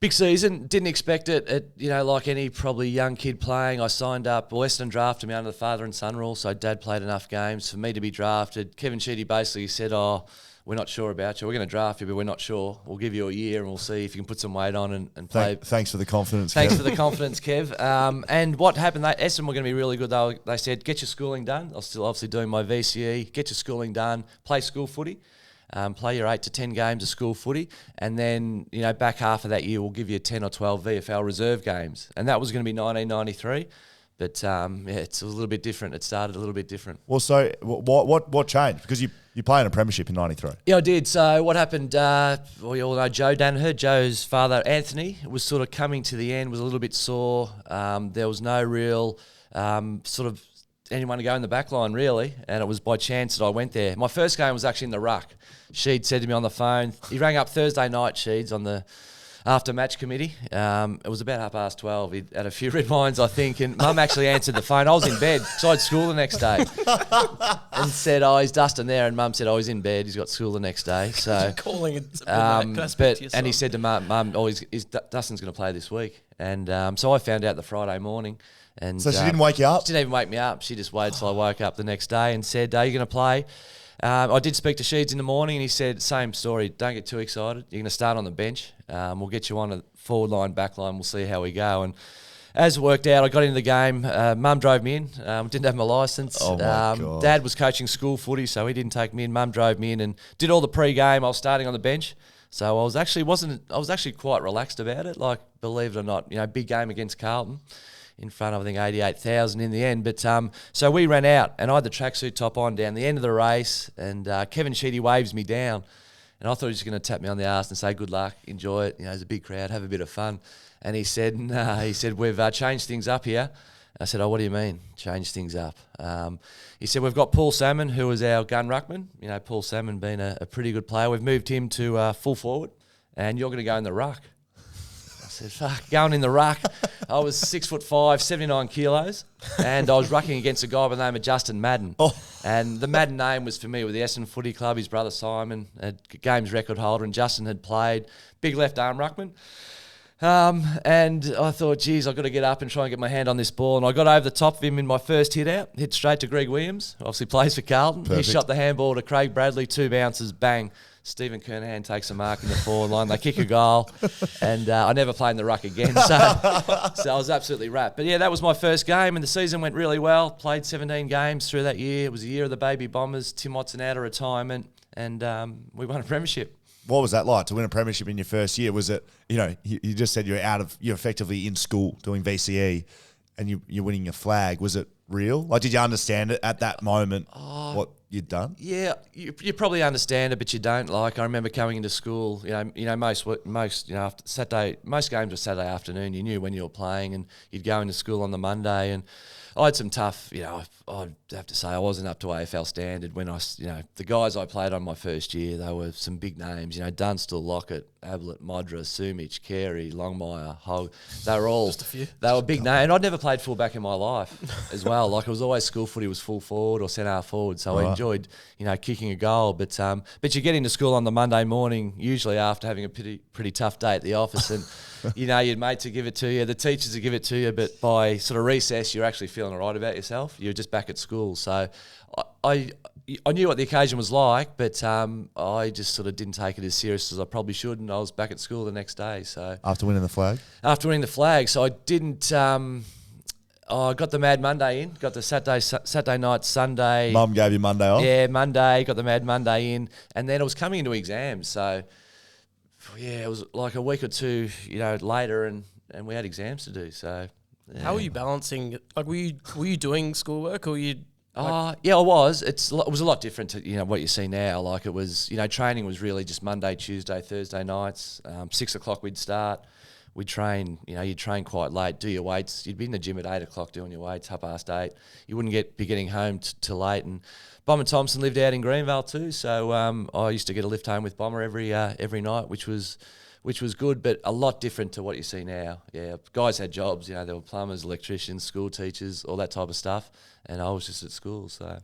Big season, didn't expect it. Like any probably young kid playing, I signed up. Essendon drafted me under the father and son rule, so Dad played enough games for me to be drafted. Kevin Sheedy basically said, we're not sure about you. We're going to draft you, but we're not sure. We'll give you a year and we'll see if you can put some weight on and play. Thanks for the confidence, Thanks Kev. for the confidence, Kev. And what happened, Essendon were going to be really good. They said, get your schooling done. I was still obviously doing my VCE. Get your schooling done. Play school footy. Play your 8 to 10 games of school footy, and then back half of that year we'll give you 10 or 12 VFL reserve games, and that was going to be 1993. But it's a little bit different. It started a little bit different. Well, so what changed? Because you played in a premiership in '93. Yeah, I did. So what happened? We all know Joe Danaher. Joe's father, Anthony, was sort of coming to the end. Was a little bit sore. There was no real sort of anyone to go in the back line, really, and it was by chance that I went there. My first game was actually in the ruck. Sheed said to me on the phone, he rang up Thursday night, Sheeds, on the after-match committee. It was about 12:30. He'd had a few red wines, I think, and Mum actually answered the phone. I was in bed, so I had school the next day, and said, is Dustin there? And Mum said, he's in bed, he's got school the next day. So calling it, and he said to Mum, Dustin's going to play this week. And so I found out the Friday morning. And so she didn't wake you up? She didn't even wake me up. She just waited till I woke up the next day and said, are you going to play? I did speak to Sheeds in the morning, and he said, same story, don't get too excited. You're going to start on the bench. We'll get you on a forward line, back line. We'll see how we go. And as it worked out, I got into the game. Mum drove me in. Didn't have my licence. Oh, my God. Dad was coaching school footy, so he didn't take me in. Mum drove me in and did all the pre-game. I was starting on the bench. So I was actually quite relaxed about it. Like, believe it or not, big game against Carlton. In front of, I think, 88,000 in the end. But so we ran out, and I had the tracksuit top on down the end of the race, and Kevin Sheedy waves me down. And I thought he was going to tap me on the arse and say, good luck, enjoy it. There's a big crowd, have a bit of fun. And he said, we've changed things up here. I said, what do you mean, change things up? He said, we've got Paul Salmon, who was our gun ruckman. Paul Salmon being a pretty good player. We've moved him to full forward, and you're going to go in the ruck. I said, fuck, going in the ruck. I was 6'5", 79 kilos, and I was rucking against a guy by the name of Justin Madden. Oh. And the Madden name was familiar with the Essendon Footy Club. His brother Simon, a games record holder, and Justin had played. Big left arm ruckman. And I thought, geez, I've got to get up and try and get my hand on this ball. And I got over the top of him in my first hit out, hit straight to Greg Williams, obviously plays for Carlton. Perfect. He shot the handball to Craig Bradley, 2 bounces, bang. Stephen Kernahan takes a mark in the forward line. They kick a goal, and I never played in the ruck again. So I was absolutely wrapped. But, yeah, that was my first game, and the season went really well. Played 17 games through that year. It was the year of the baby Bombers, Tim Watson out of retirement, and we won a premiership. What was that like to win a premiership in your first year? Was it, you just said you're effectively in school doing VCE and you're winning a flag. Was it real? Like, did you understand it at that moment, what you'd done? Yeah, you probably understand it, but you don't. Like, I remember coming into school, most after Saturday, most games were Saturday afternoon. You knew when you were playing, and you'd go into school on the Monday, and I had some tough, I'd have to say I wasn't up to AFL standard when the guys I played on my first year, they were some big names, Dunstall, Lockett, Ablett, Modra, Sumich, Carey, Longmire, Hogg. They were all, just a few. They were big names. And I'd never played fullback in my life as well. Like, it was always school footy was full forward or centre forward. So I enjoyed, kicking a goal. But you get into school on the Monday morning, usually after having a pretty tough day at the office, and your mates will give it to you, the teachers will give it to you, but by sort of recess, you're actually feeling all right about yourself. You're just back at school. So I knew what the occasion was like, but I just sort of didn't take it as serious as I probably should, and I was back at school the next day. So After winning the flag? After winning the flag. So I didn't... I got the Mad Monday in, got the Saturday night, Sunday. Mum gave you Monday off? Yeah, Monday, got the Mad Monday in, and then I was coming into exams. So, yeah, it was like a week or two, later, and we had exams to do. So, yeah. How were you balancing? Like, were you doing schoolwork, or were you? Yeah, I was. It was a lot different to what you see now. Like, it was, training was really just Monday, Tuesday, Thursday nights. 6 o'clock we'd start. We'd train. You'd train quite late, do your weights. You'd be in the gym at 8 o'clock doing your weights, 8:30. You wouldn't be getting home till late. And Bomber Thompson lived out in Greenvale too, so I used to get a lift home with Bomber every night, which was good, but a lot different to what you see now. Yeah, guys had jobs. There were plumbers, electricians, school teachers, all that type of stuff, and I was just at school. So